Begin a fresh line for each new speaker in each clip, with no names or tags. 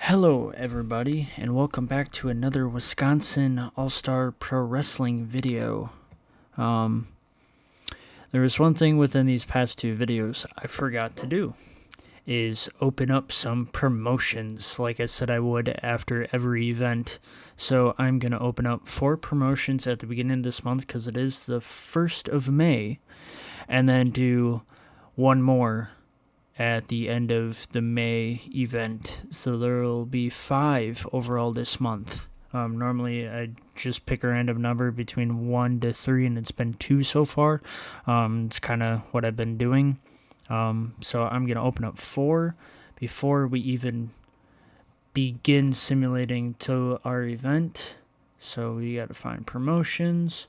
Hello everybody, and welcome back to another Wisconsin All-Star Pro Wrestling video. There was one thing within these past two videos I forgot to do, is open up some promotions like I said I would after every event. So I'm going to open up 4 promotions at the beginning of this month because it is the 1st of May, and then do one more at the end of the May event. So there will be 5 overall this month. Normally I just pick a random number between 1 to 3, and it's been 2 so far. It's kind of what I've been doing. So I'm going to open up 4 before we even begin simulating to our event. So we got to find promotions.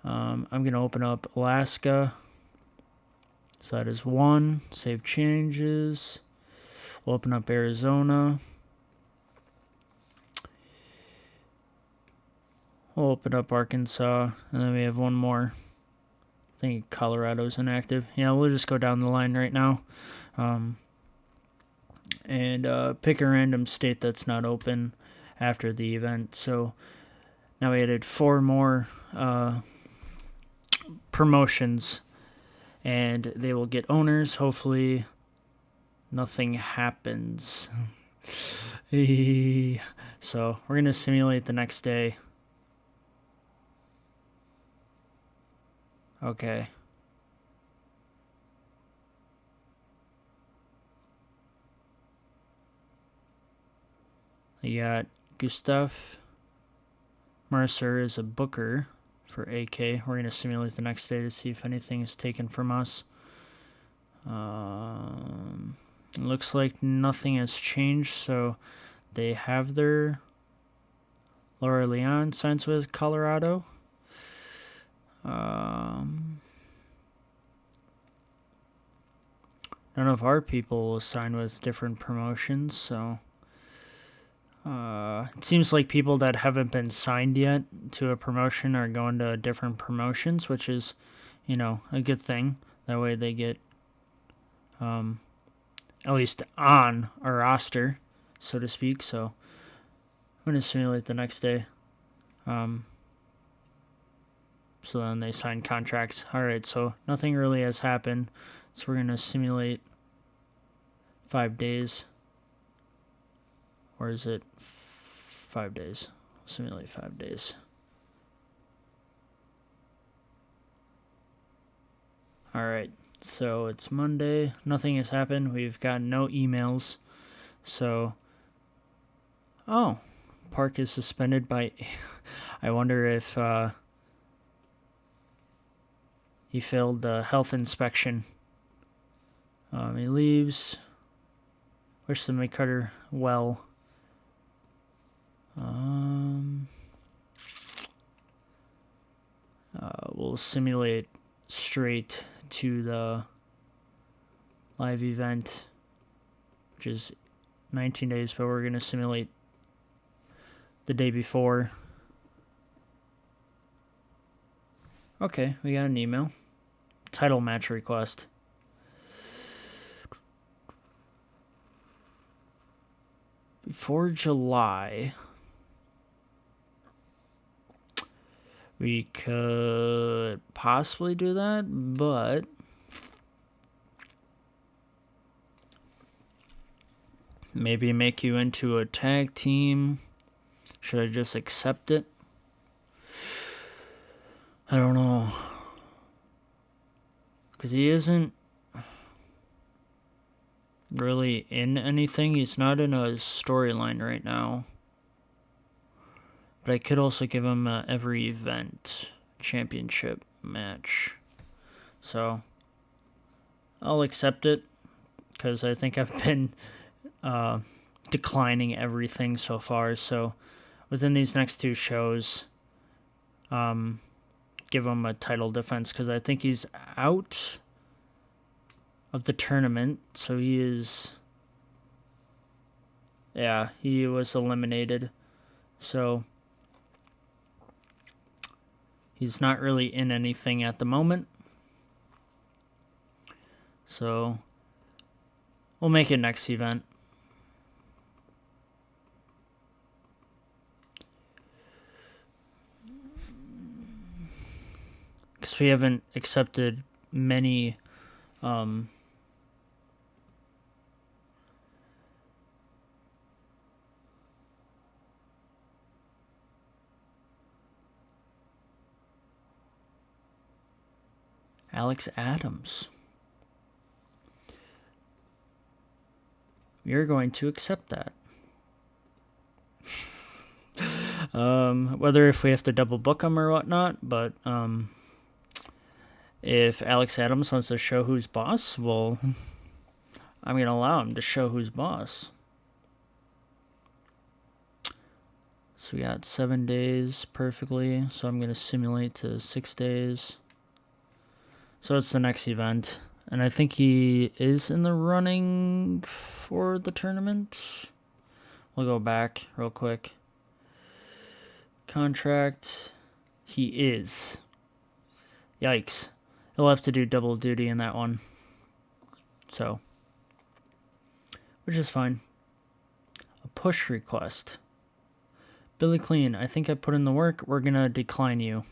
I'm going to open up Alaska. So that is 1. Save changes. We'll open up Arizona. We'll open up Arkansas. And then we have one more. I think Colorado's inactive. Yeah, we'll just go down the line right now. And pick a random state that's not open after the event. So now we added 4 more promotions. And they will get owners. Hopefully nothing happens. So we're going to simulate the next day. Okay. We got Gustav Mercer is a booker for AK. We're going to simulate the next day to see if anything is taken from us. It looks like nothing has changed, so they have their Laura Leon signs with Colorado. None of our people will sign with different promotions, so it seems like people that haven't been signed yet to a promotion are going to different promotions, which is, a good thing. That way they get at least on our roster, so to speak. So I'm going to simulate the next day. So then they sign contracts. Alright, so nothing really has happened. So we're going to simulate 5 days. Or is it 5 days? Simulate 5 days. Alright, so it's Monday. Nothing has happened. We've got no emails. So, Park is suspended by... I wonder if he failed the health inspection. He leaves. Wish the McCutter well. We'll simulate straight to the live event, which is 19 days, but we're going to simulate the day before. Okay, we got an email. Title match request. Before July, we could possibly do that, but maybe make you into a tag team. Should I just accept it? I don't know. Because he isn't really in anything. He's not in a storyline right now. But I could also give him every event championship match. So I'll accept it because I think I've been declining everything so far. So within these next 2 shows, give him a title defense because I think he's out of the tournament. So he is... Yeah, he was eliminated. So he's not really in anything at the moment. So we'll make it next event. we haven't accepted many Alex Adams. You're going to accept that. Whether if we have to double book him or whatnot, but if Alex Adams wants to show who's boss, well, I'm going to allow him to show who's boss. So we got 7 days perfectly, so I'm going to simulate to 6 days. So it's the next event, and I think he is in the running for the tournament. We'll go back real quick. Contract, he is. Yikes. He'll have to do double duty in that one. So, which is fine. A push request. Billy Clean, I think I put in the work. We're going to decline you.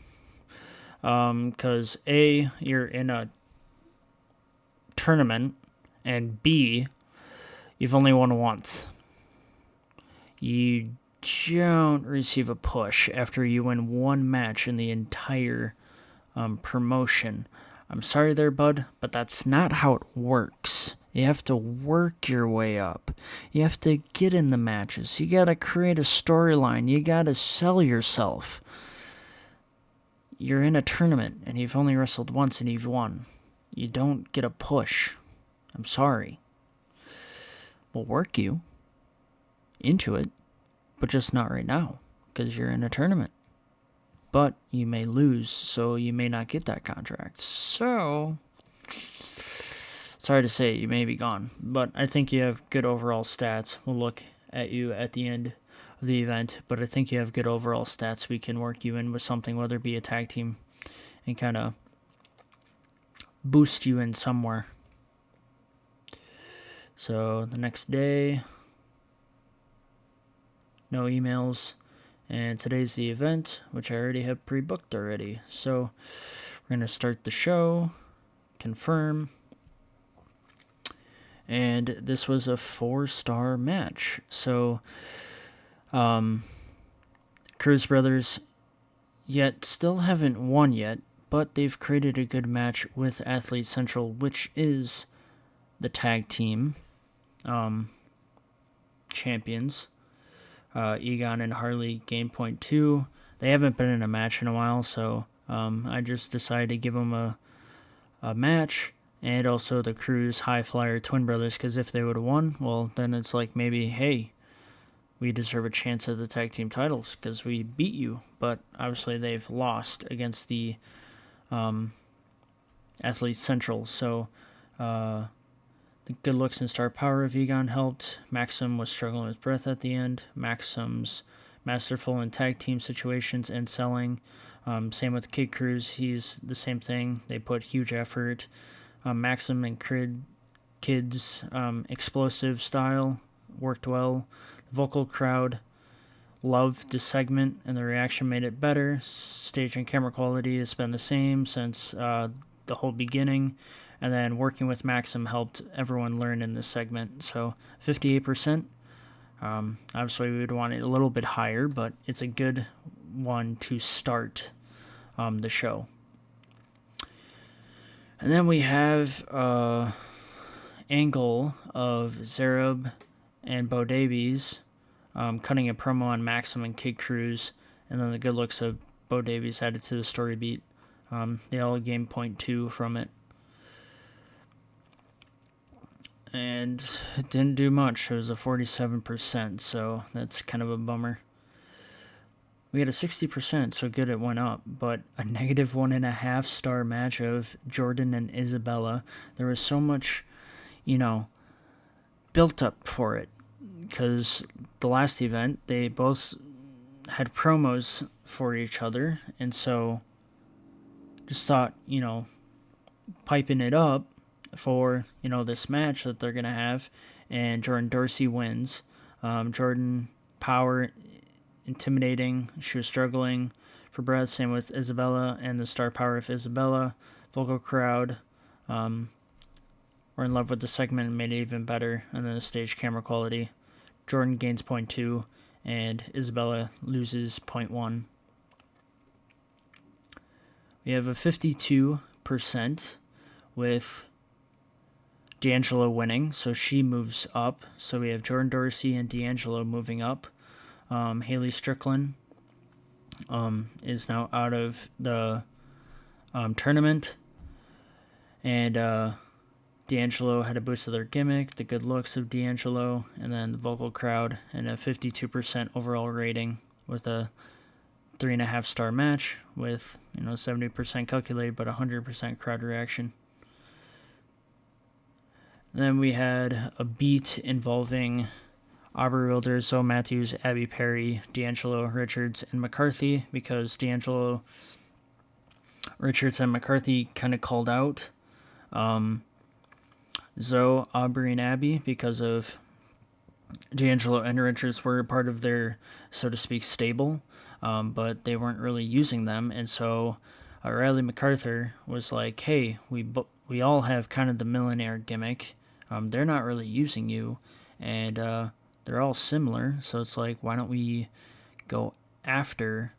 Because A, you're in a tournament, and B, you've only won once. You don't receive a push after you win one match in the entire promotion. I'm sorry there, bud, but that's not how it works. You have to work your way up. You have to get in the matches. You gotta create a storyline. You gotta sell yourself. You're in a tournament, and you've only wrestled once, and you've won. You don't get a push. I'm sorry. We'll work you into it, but just not right now, because you're in a tournament. But you may lose, so you may not get that contract. So, sorry to say, you may be gone. But I think you have good overall stats. We'll look at you at the end of the event, but I think you have good overall stats. We can work you in with something, whether it be a tag team, and kind of boost you in somewhere. So the next day, no emails, and today's the event, which I already have pre-booked already. So we're going to start the show, confirm, and this was a 4-star match. So Cruz Brothers yet still haven't won yet, but they've created a good match with Athlete Central, which is the tag team champions. Egon and Harley gained point 2. They haven't been in a match in a while, so I just decided to give them a match, and also the Cruz High Flyer Twin Brothers, because if they would have won, well, then it's like maybe, hey, we deserve a chance at the tag team titles because we beat you. But obviously they've lost against the Athlete Central. So the good looks and star power of Egon helped. Maxim was struggling with breath at the end. Maxim's masterful in tag team situations and selling. Same with Kid Cruz. He's the same thing. They put huge effort. Maxim and Kid's explosive style worked well. The vocal crowd loved the segment, and the reaction made it better. Stage and camera quality has been the same since the whole beginning. And then working with Maxim helped everyone learn in this segment. So 58%. Obviously, we would want it a little bit higher, but it's a good one to start the show. And then we have angle of Zareb and Bo Davies cutting a promo on Maxim and Kid Cruz, and then the good looks of Bo Davies added to the story beat. They all gained point 2 from it. And it didn't do much. It was a 47%, so that's kind of a bummer. We had a 60%, so good it went up, but a negative 1.5 star match of Jordan and Isabella. There was so much, built up for it, because the last event, they both had promos for each other, and so just thought, piping it up for, this match that they're going to have, and Jordan Dorsey wins. Jordan Power intimidating. She was struggling for breath. Same with Isabella and the star power of Isabella. Vocal crowd were in love with the segment and made it even better. And then the stage camera quality. Jordan gains 0.2 and Isabella loses 0.1. We have a 52% with D'Angelo winning, so she moves up. So we have Jordan Dorsey and D'Angelo moving up. Haley Strickland is now out of the tournament. And D'Angelo had a boost of their gimmick, the good looks of D'Angelo, and then the vocal crowd, and a 52% overall rating with a 3.5 star match with 70% calculated but 100% crowd reaction. And then we had a beat involving Aubrey Wilder, Zoe Matthews, Abby Perry, D'Angelo Richards, and McCarthy, because D'Angelo Richards and McCarthy kind of called out Zoe, Aubrey, and Abby because of D'Angelo and Richards were part of their, so to speak, stable, but they weren't really using them. And so Riley MacArthur was like, hey, we all have kind of the millionaire gimmick. They're not really using you, and they're all similar. So it's like, why don't we go after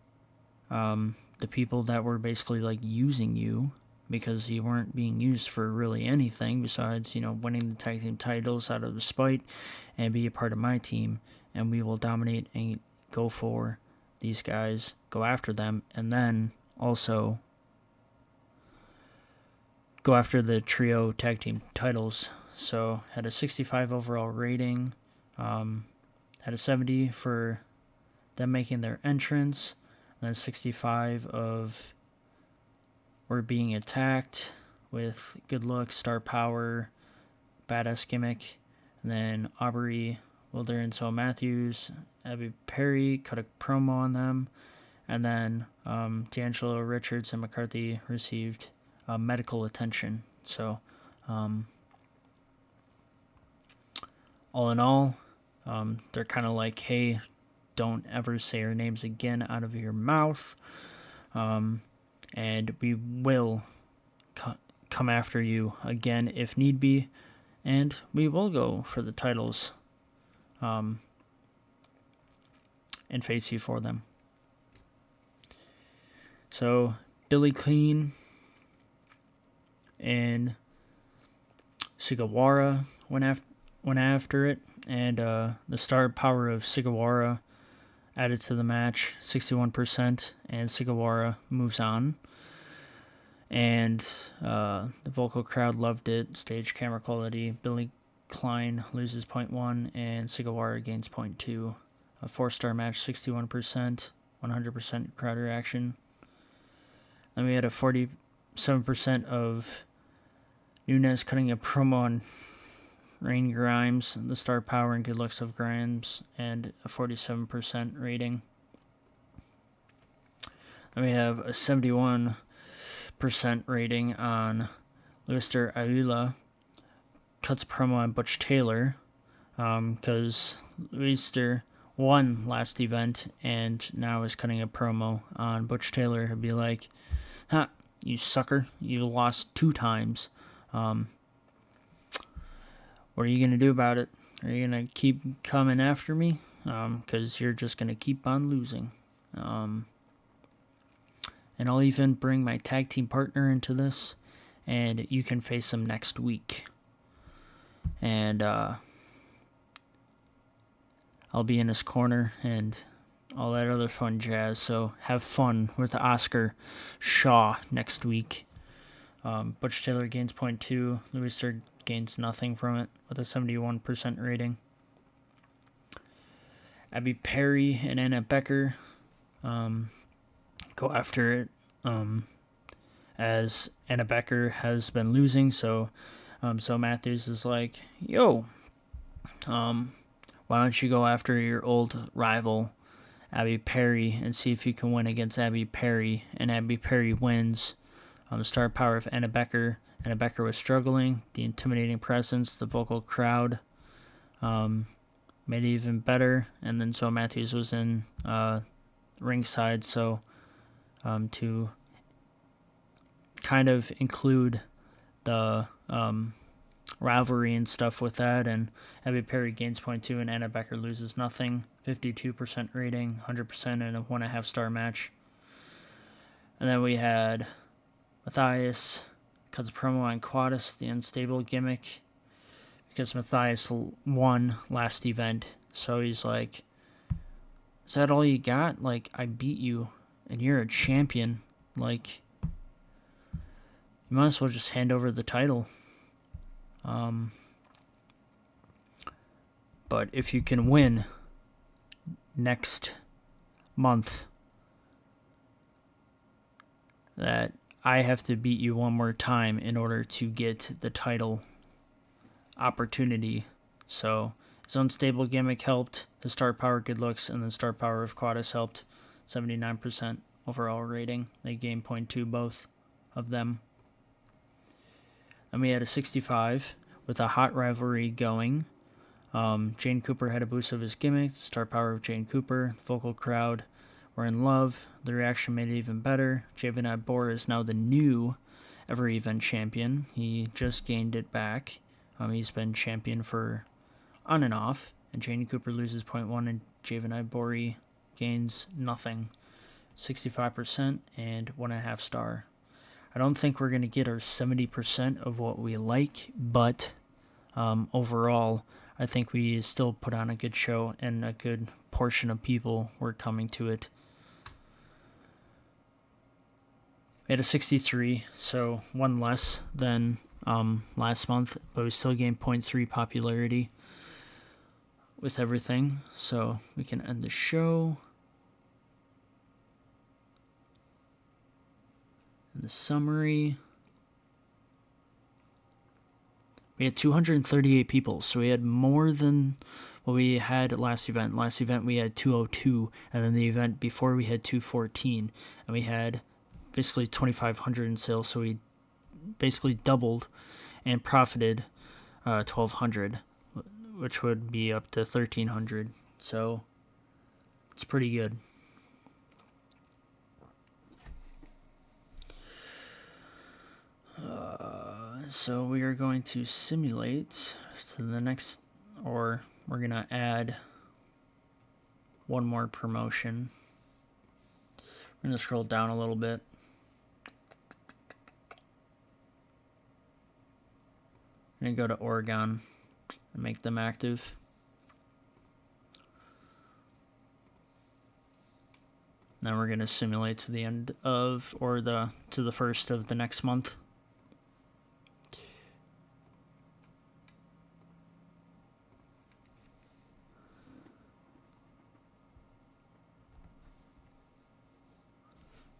the people that were basically like using you, because you weren't being used for really anything besides, winning the tag team titles out of spite and be a part of my team, and we will dominate and go for these guys, go after them, and then also go after the trio tag team titles. So had a 65 overall rating, had a 70 for them making their entrance, and then 65 of were being attacked with good looks, star power, badass gimmick. And then Aubrey Wilder and Zoe Matthews, Abby Perry cut a promo on them. And then D'Angelo Richards and McCarthy received medical attention. So all in all, they're kind of like, hey, don't ever say our names again out of your mouth. And we will come after you again if need be, and we will go for the titles and face you for them. So Billy Clean and Sugawara went after it, and the star power of Sugawara added to the match, 61%, and Sugawara moves on. And the vocal crowd loved it. Stage camera quality. Billy Klein loses 0.1, and Sugawara gains 0.2. A 4-star match, 61%, 100% crowd reaction. Then we had a 47% of Nunes cutting a promo on Rain Grimes, the star power and good looks of Grimes, and a 47% rating. Then we have a 71% rating on Luister Ayula, cuts a promo on Butch Taylor, because Luister won last event and now is cutting a promo on Butch Taylor. He'd be like, "Ha, you sucker, you lost 2 times. What are you going to do about it? Are you going to keep coming after me? Because you're just going to keep on losing. And I'll even bring my tag team partner into this, and you can face him next week. And I'll be in his corner and all that other fun jazz. So have fun with Oscar Shaw next week." Butch Taylor gains 0.2. Luister gains nothing from it with a 71% rating. Abby Perry and Anna Becker go after it, as Anna Becker has been losing. So Matthews is like, yo, why don't you go after your old rival Abby Perry and see if you can win against Abby Perry. And Abby Perry wins. The star power of Anna Becker. Anna Becker was struggling. The intimidating presence, the vocal crowd, made it even better. And then so Matthews was in ringside, so to kind of include the rivalry and stuff with that. And Abby Perry gains 0.2 and Anna Becker loses nothing. 52% rating, 100% in a 1.5 star match. And then we had Matthias cuts a promo on Quadus, the unstable gimmick, because Matthias won last event. So he's like, is that all you got? Like, I beat you and you're a champion. Like, you might as well just hand over the title. But if you can win next month, that I have to beat you one more time in order to get the title opportunity. So his unstable gimmick helped, his star power, good looks, and the star power of Quadus helped. 79% overall rating. They gained 0.2 both of them. And we had a 65 with a hot rivalry going. Jane Cooper had a boost of his gimmick, star power of Jane Cooper, vocal crowd were in love. The reaction made it even better. Javanad Bor is now the new Every Event champion. He just gained it back. He's been champion for on and off. And Jane Cooper loses 0.1 and Javanad Bori gains nothing. 65% and 1.5 star. I don't think we're going to get our 70% of what we like, but overall, I think we still put on a good show and a good portion of people were coming to it. We had a 63, so one less than last month, but we still gained 0.3 popularity with everything. So we can end the show. And the summary. We had 238 people, so we had more than what we had at last event. Last event we had 202, and then the event before we had 214, and we had basically 2,500 in sales, so we basically doubled and profited 1,200, which would be up to 1,300, so it's pretty good. So we are going to simulate to the next, or we're going to add one more promotion. We're going to scroll down a little bit. I'm going to go to Oregon and make them active. Then we're going to simulate to the end of, or to the first of the next month.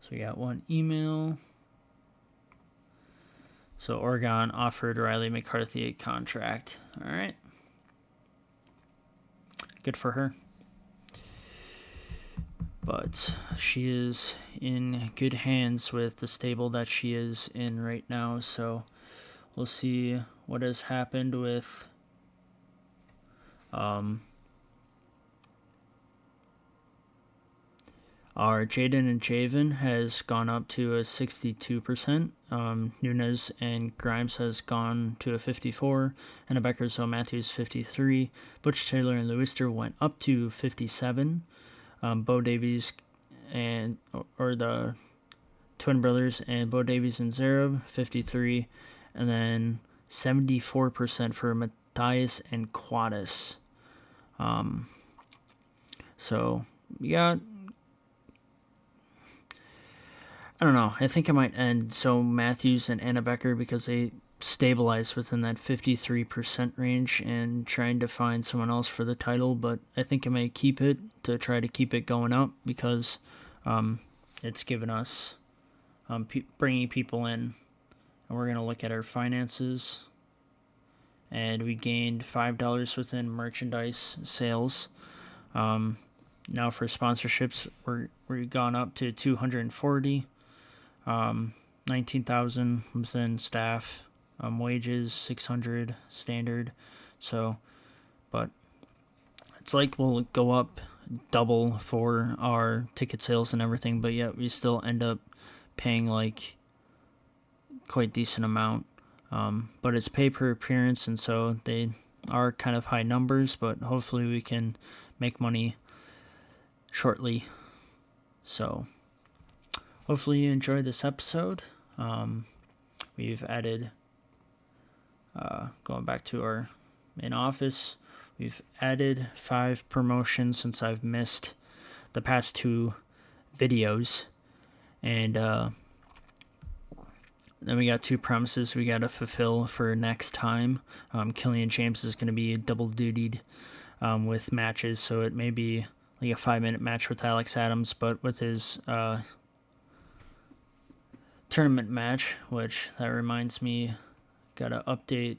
So we got one email. So Oregon offered Riley McCarthy a contract. All right. Good for her. But she is in good hands with the stable that she is in right now. So we'll see what has happened with our Jaden and Javen has gone up to a 62%. Nunez and Grimes has gone to a 54%. And Becker, so Matthews 53%. Butch Taylor and Lewister went up to 57%. Bo Davies or the twin brothers and Bo Davies and Zareb 53%. And then 74% for Matthias and Quadus. So we got, I don't know. I think I might end so Matthews and Anna Becker because they stabilized within that 53% range and trying to find someone else for the title. But I think I may keep it to try to keep it going up because it's given us bringing people in. And we're going to look at our finances. And we gained $5 within merchandise sales. Now for sponsorships, we've gone up to 240. 19,000 within staff, wages 600 standard. So, but it's like we'll go up double for our ticket sales and everything, but yet we still end up paying like quite decent amount. But it's pay per appearance, and so they are kind of high numbers, but hopefully we can make money shortly. So hopefully you enjoyed this episode. We've added, going back to our main office, we've added 5 promotions since I've missed the past 2 videos. And then we got 2 promises we got to fulfill for next time. Killian James is going to be double dutied with matches, so it may be like a 5-minute match with Alex Adams, but with his tournament match, which that reminds me, gotta update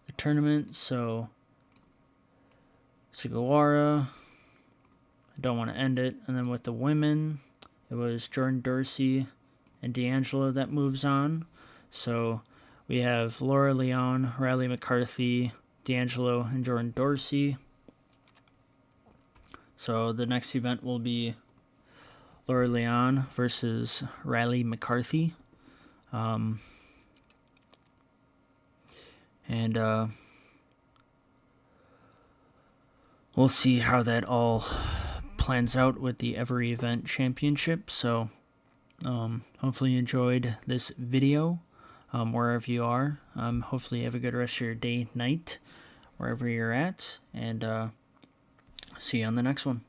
the tournament. So Sugawara, I don't want to end it. And then with the women, it was Jordan Dorsey and D'Angelo that moves on. So we have Laura Leon, Riley McCarthy, D'Angelo, and Jordan Dorsey. So the next event will be Laura Leon versus Riley McCarthy. And we'll see how that all plans out with the Every Event Championship. So hopefully you enjoyed this video wherever you are. Hopefully you have a good rest of your day, night, wherever you're at. And see you on the next one.